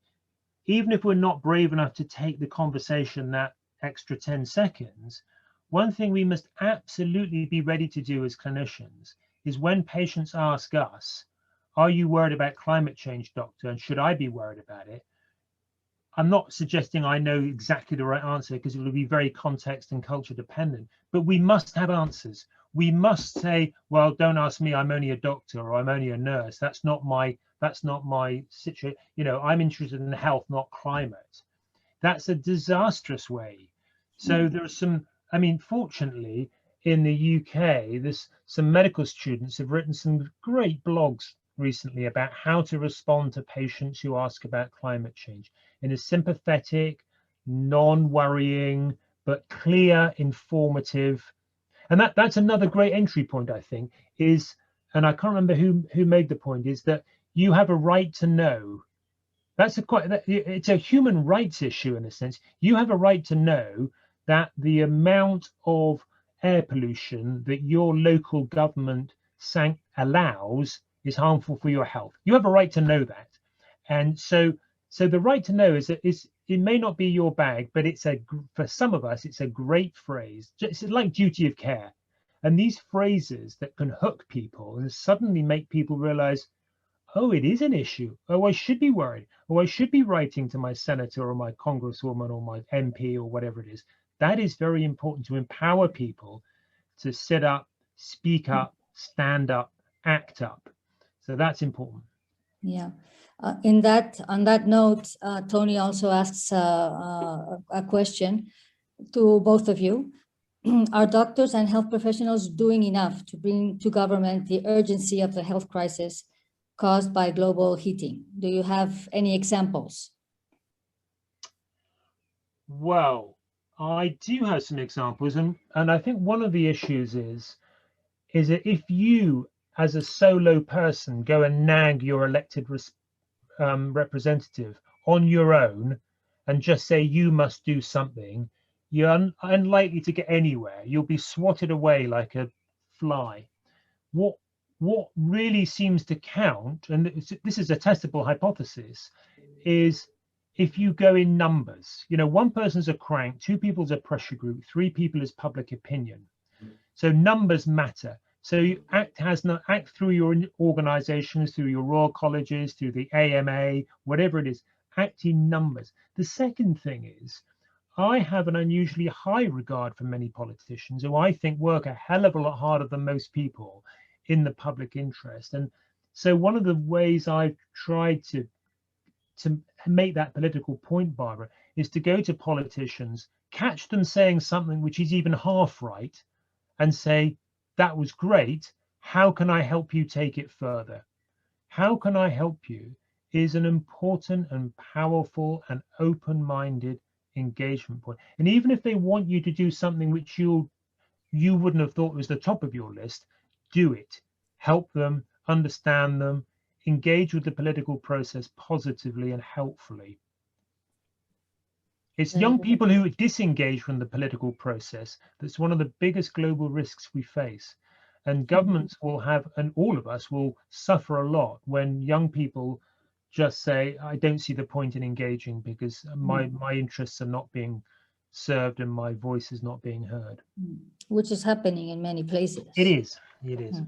Even if we're not brave enough to take the conversation that extra 10 seconds, one thing we must absolutely be ready to do as clinicians is when patients ask us, are you worried about climate change, doctor, and should I be worried about it? I'm not suggesting I know exactly the right answer, because it will be very context and culture dependent, but we must have answers. We must say, well, don't ask me, I'm only a doctor, or I'm only a nurse. That's not my situation. You know, I'm interested in health, not climate. That's a disastrous way. So there are some, I mean, fortunately, in the UK, there's some medical students have written some great blogs recently about how to respond to patients who ask about climate change in a sympathetic, non-worrying, but clear, informative. And that's another great entry point, I think, is, and I can't remember who made the point, is that you have a right to know. That's it's a human rights issue in a sense. You have a right to know that the amount of air pollution that your local government allows is harmful for your health. You have a right to know that. And so the right to know is it may not be your bag, but for some of us, it's a great phrase. It's like duty of care. And these phrases that can hook people and suddenly make people realize, oh, it is an issue. Oh, I should be worried. Oh, I should be writing to my senator or my congresswoman or my MP or whatever it is. That is very important, to empower people to sit up, speak up, stand up, act up. So that's important. Yeah. On that note, Tony also asks a question to both of you. Are doctors and health professionals doing enough to bring to government the urgency of the health crisis caused by global heating? Do you have any examples? Well, I do have some examples, and I think one of the issues is that if you, as a solo person, go and nag your elected representative on your own and just say you must do something, you're unlikely to get anywhere. You'll be swatted away like a fly. What really seems to count, and this is a testable hypothesis, is if you go in numbers. You know, one person's a crank, two people's a pressure group, three people is public opinion. So numbers matter. So you act through your organizations, through your royal colleges, through the AMA, whatever it is, act in numbers. The second thing is, I have an unusually high regard for many politicians who I think work a hell of a lot harder than most people in the public interest. And so one of the ways I've tried to make that political point, Barbara, is to go to politicians, catch them saying something which is even half right, and say, that was great. How can I help you take it further? How can I help you is an important and powerful and open-minded engagement point. And even if they want you to do something which you wouldn't have thought was the top of your list, do it. Help them, understand them, engage with the political process positively and helpfully. It's young people who disengage from the political process that's one of the biggest global risks we face. And governments will have, and all of us will suffer a lot when young people just say, I don't see the point in engaging because my interests are not being served and my voice is not being heard. Which is happening in many places. It is. It is.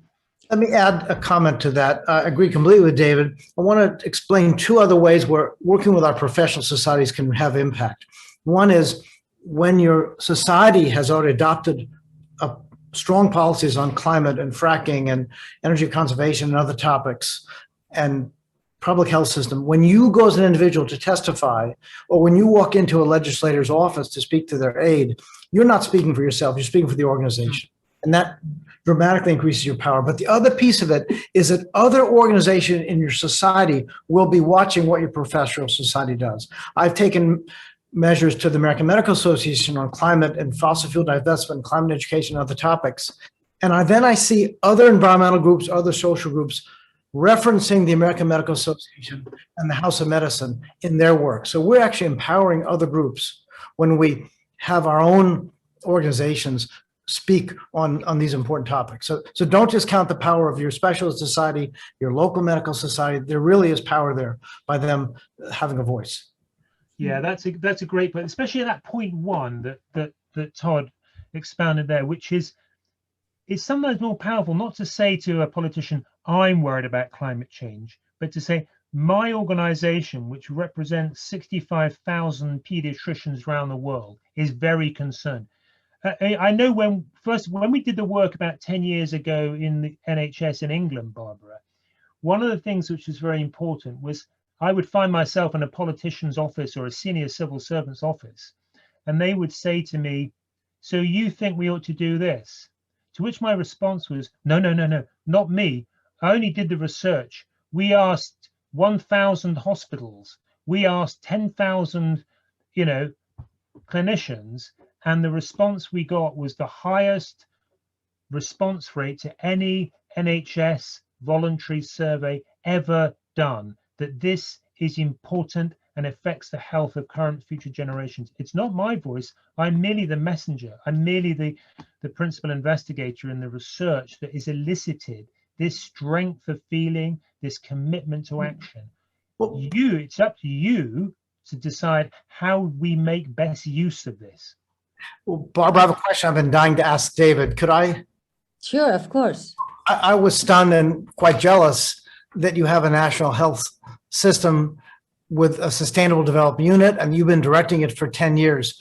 Let me add a comment to that. I agree completely with David. I want to explain two other ways where working with our professional societies can have impact. One is when your society has already adopted strong policies on climate and fracking and energy conservation and other topics and public health system, when you go as an individual to testify, or when you walk into a legislator's office to speak to their aide, you're not speaking for yourself, you're speaking for the organization. And that dramatically increases your power. But the other piece of it is that other organizations in your society will be watching what your professional society does. I've taken measures to the American Medical Association on climate and fossil fuel divestment, climate education, and other topics. And I see other environmental groups, other social groups referencing the American Medical Association and the House of Medicine in their work. So we're actually empowering other groups when we have our own organizations speak on these important topics. So don't discount the power of your specialist society, your local medical society. There really is power there by them having a voice. Yeah, that's a great point, especially at that point one that Todd expounded there, which is it's sometimes more powerful not to say to a politician, I'm worried about climate change, but to say, my organization, which represents 65,000 pediatricians around the world, is very concerned. I know when we did the work about 10 years ago in the NHS in England, Barbara, one of the things which was very important was I would find myself in a politician's office or a senior civil servant's office, and they would say to me, so you think we ought to do this? To which my response was, no, not me. I only did the research. We asked 1,000 hospitals. We asked 10,000, clinicians, and the response we got was the highest response rate to any NHS voluntary survey ever done, that this is important and affects the health of current future generations. It's not my voice. I'm merely the messenger. I'm merely the principal investigator in the research that is elicited this strength of feeling, this commitment to action. It's up to you to decide how we make best use of this. Well, Barbara, I have a question I've been dying to ask David. Could I? Sure, of course. I was stunned and quite jealous that you have a national health system with a sustainable development unit, and you've been directing it for 10 years.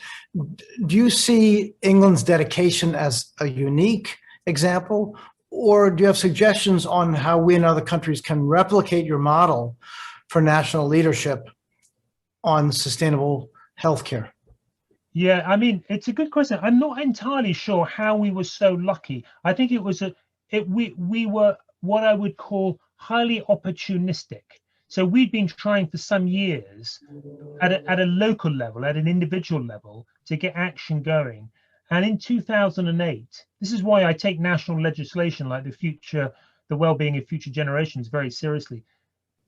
Do you see England's dedication as a unique example, or do you have suggestions on how we in other countries can replicate your model for national leadership on sustainable healthcare? Yeah, I mean, it's a good question. I'm not entirely sure how we were so lucky. I think it was we were what I would call highly opportunistic. So we'd been trying for some years at a local level, at an individual level, to get action going. And in 2008, this is why I take national legislation like the well-being of future generations very seriously.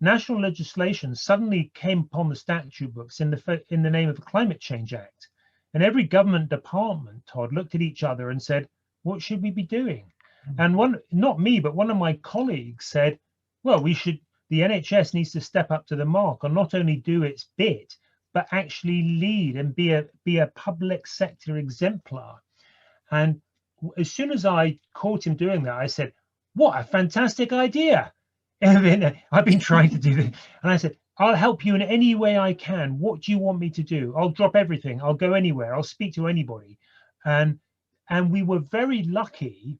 National legislation suddenly came upon the statute books in the name of the Climate Change Act. And every government department, Todd, looked at each other and said, what should we be doing? And not me, but one of my colleagues said, well, the NHS needs to step up to the mark and not only do its bit, but actually lead and be a public sector exemplar. And as soon as I caught him doing that, I said, what a fantastic idea. I've been trying to do this. And I said, I'll help you in any way I can. What do you want me to do? I'll drop everything. I'll go anywhere. I'll speak to anybody. And we were very lucky.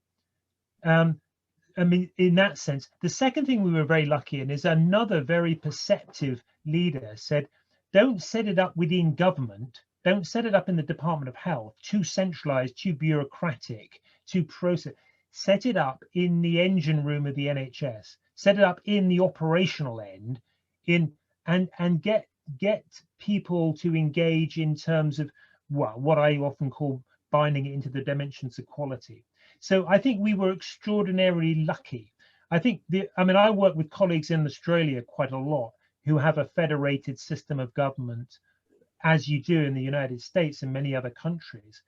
I mean, in that sense. The second thing we were very lucky in is another very perceptive leader said, don't set it up within government. Don't set it up in the Department of Health, too centralized, too bureaucratic, too process. Set it up in the engine room of the NHS. Set it up in the operational end, and get people to engage in terms of what I often call binding it into the dimensions of quality. So I think we were extraordinarily lucky. I think I work with colleagues in Australia quite a lot who have a federated system of government, as you do in the United States and many other countries.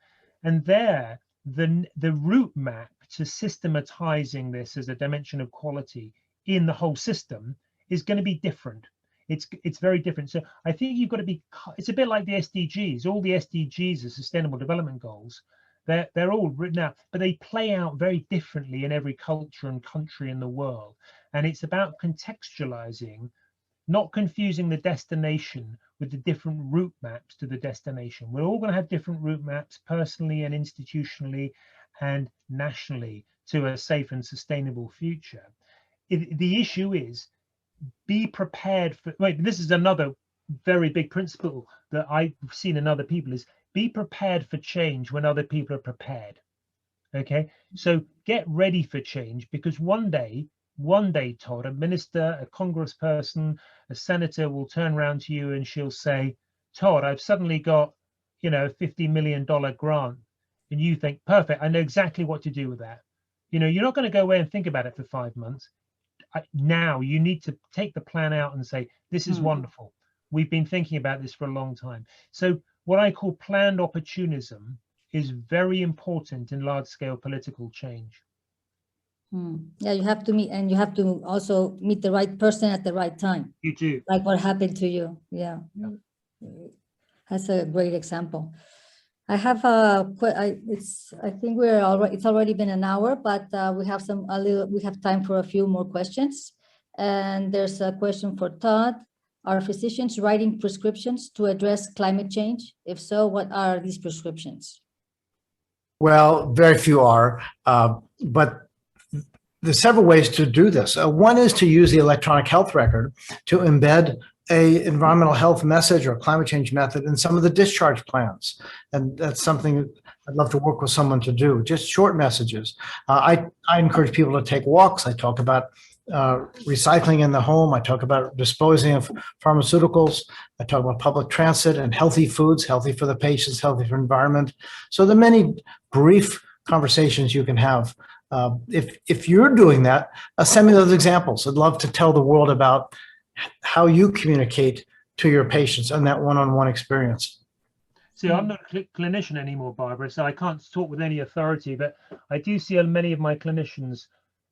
And there, the route map to systematizing this as a dimension of quality in the whole system is going to be different. It's very different. So I think you've got to be, it's a bit like the SDGs. All the SDGs are Sustainable Development Goals. They're all written out, but they play out very differently in every culture and country in the world. And it's about contextualizing, not confusing the destination with the different route maps to the destination. We're all going to have different route maps personally and institutionally and nationally to a safe and sustainable future. The issue is be prepared for, this is another very big principle that I've seen in other people is be prepared for change when other people are prepared. Okay, so get ready for change, because one day, Todd, a minister, a congressperson, a senator will turn around to you and she'll say, Todd, I've suddenly got, a $50 million grant. And you think, perfect, I know exactly what to do with that. You're not going to go away and think about it for 5 months. Now you need to take the plan out and say, this is wonderful. We've been thinking about this for a long time. So what I call planned opportunism is very important in large-scale political change. Yeah, you have to meet, and you have to also meet the right person at the right time. You do. Like what happened to you. Yeah. That's a great example. I have I think we're already, it's already been an hour, but we have time for a few more questions. And there's a question for Todd. Are physicians writing prescriptions to address climate change? If so, what are these prescriptions? Well, very few are, but there's several ways to do this. One is to use the electronic health record to embed a environmental health message or climate change method in some of the discharge plans. And that's something I'd love to work with someone to do, just short messages. I encourage people to take walks. I talk about recycling in the home. I talk about disposing of pharmaceuticals. I talk about public transit and healthy foods, healthy for the patients, healthy for the environment. So there are many brief conversations you can have. If you're doing that, send me those examples. I'd love to tell the world about how you communicate to your patients and that one-on-one experience. See, I'm not a clinician anymore, Barbara, so I can't talk with any authority, but I do see many of my clinicians,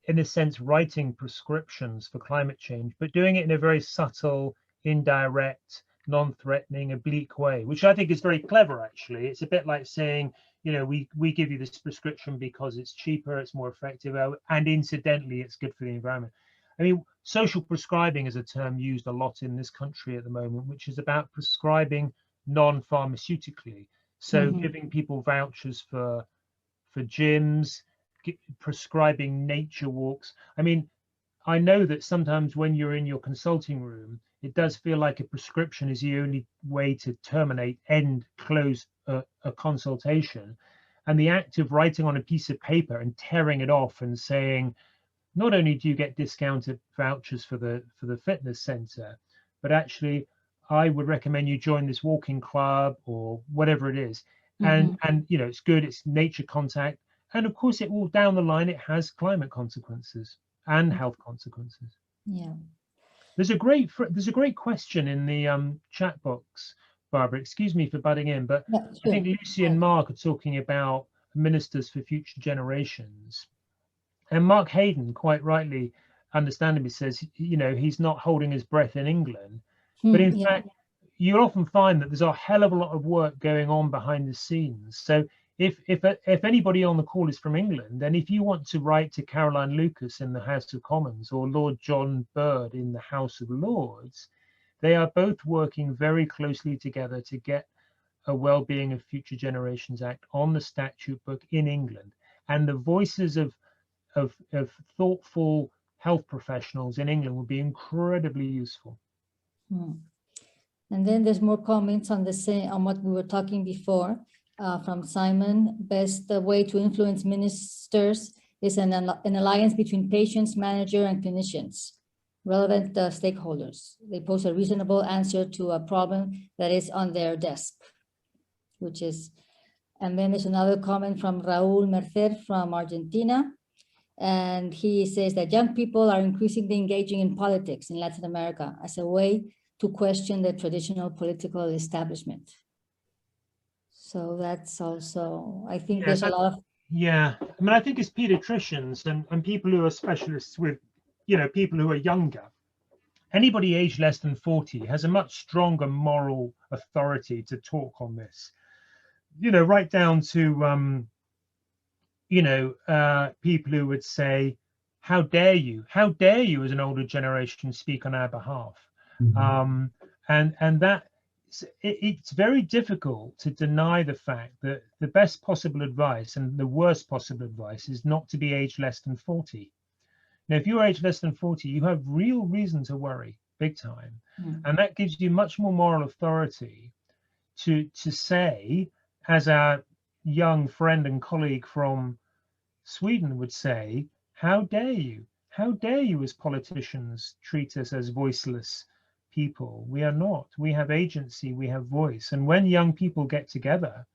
in a sense, writing prescriptions for climate change, but doing it in a very subtle, indirect, non-threatening, oblique way, which I think is very clever, actually. It's a bit like saying, you know, we give you this prescription because it's cheaper, it's more effective, and incidentally, it's good for the environment. I mean, social prescribing is a term used a lot in this country at the moment, which is about prescribing non-pharmaceutically. So giving people vouchers for gyms, prescribing nature walks. I mean, I know that sometimes when you're in your consulting room, it does feel like a prescription is the only way to terminate, close a consultation. And the act of writing on a piece of paper and tearing it off and saying, not only do you get discounted vouchers for the fitness center, but actually I would recommend you join this walking club or whatever it is. And you know, it's good, it's nature contact. And of course, it will down the line, it has climate consequences and health consequences. Yeah. There's a great question in the chat box, Barbara. Excuse me for butting in, but Yeah, sure. I think Lucy and Mark are talking about ministers for future generations. And Mark Hayden, quite rightly, understandably, says, you know, he's not holding his breath in England. But in fact, you'll often find that there's a hell of a lot of work going on behind the scenes. So if anybody on the call is from England, then if you want to write to Caroline Lucas in the House of Commons or Lord John Bird in the House of Lords, they are both working very closely together to get a Wellbeing of Future Generations Act on the statute book in England. And the voices of thoughtful health professionals in England would be incredibly useful. And then there's more comments on the same, on what we were talking before from Simon. Best way to influence ministers is an alliance between patients, manager, and clinicians, relevant stakeholders. They pose a reasonable answer to a problem that is on their desk, which is, and then there's another comment from Raúl Mercer from Argentina. And he says that young people are increasingly engaging in politics in Latin America as a way to question the traditional political establishment. So that's also, I think there's a lot of... Yeah, I mean, I think it's pediatricians and people who are specialists with, you know, people who are younger. Anybody aged less than 40 has a much stronger moral authority to talk on this. You know, right down to, you know, people who would say, how dare you as an older generation speak on our behalf? And that it's very difficult to deny the fact that the best possible advice and the worst possible advice is not to be aged less than 40. Now, if you're aged less than 40, you have real reason to worry, big time. And that gives you much more moral authority to say, as our young friend and colleague from Sweden would say, how dare you? How dare you as politicians treat us as voiceless people? We are not. We have agency, we have voice. And when young people get together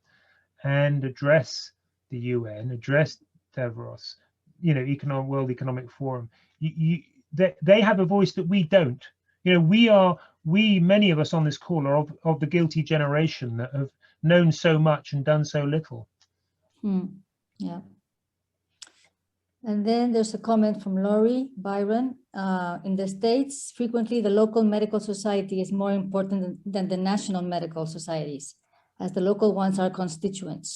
and address the UN, address Davos, you know, World Economic Forum, they have a voice that we don't. You know, many of us on this call are of the guilty generation that have known so much and done so little. Yeah. And then there's a comment from Laurie Byron. In the States, frequently the local medical society is more important than the national medical societies. as the local ones are constituents.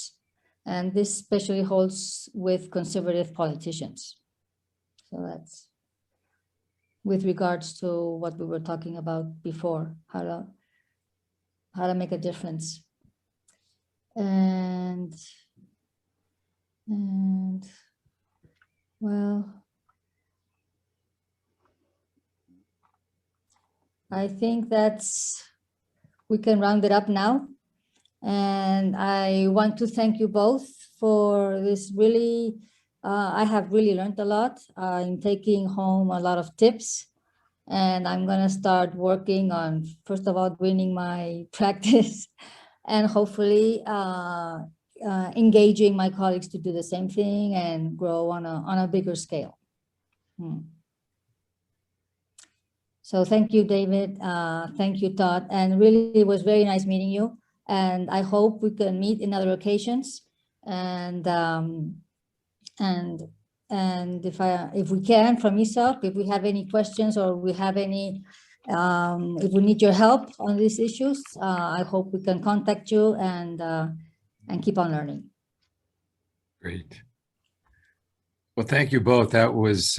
And this especially holds with conservative politicians. So that's with regards to what we were talking about before, how to make a difference. And well, I think we can round it up now. And I want to thank you both for this really, I have really learned a lot. I'm taking home a lot of tips, and I'm gonna start working on, first of all, winning my practice, and hopefully engaging my colleagues to do the same thing and grow on a bigger scale. So thank you, David. Thank you, Todd. And really, it was very nice meeting you. And I hope we can meet in other occasions. And if we can, from ESOP, if we have any questions or we have any, if we need your help on these issues, I hope we can contact you and keep on learning. Great. Well, thank you both. That was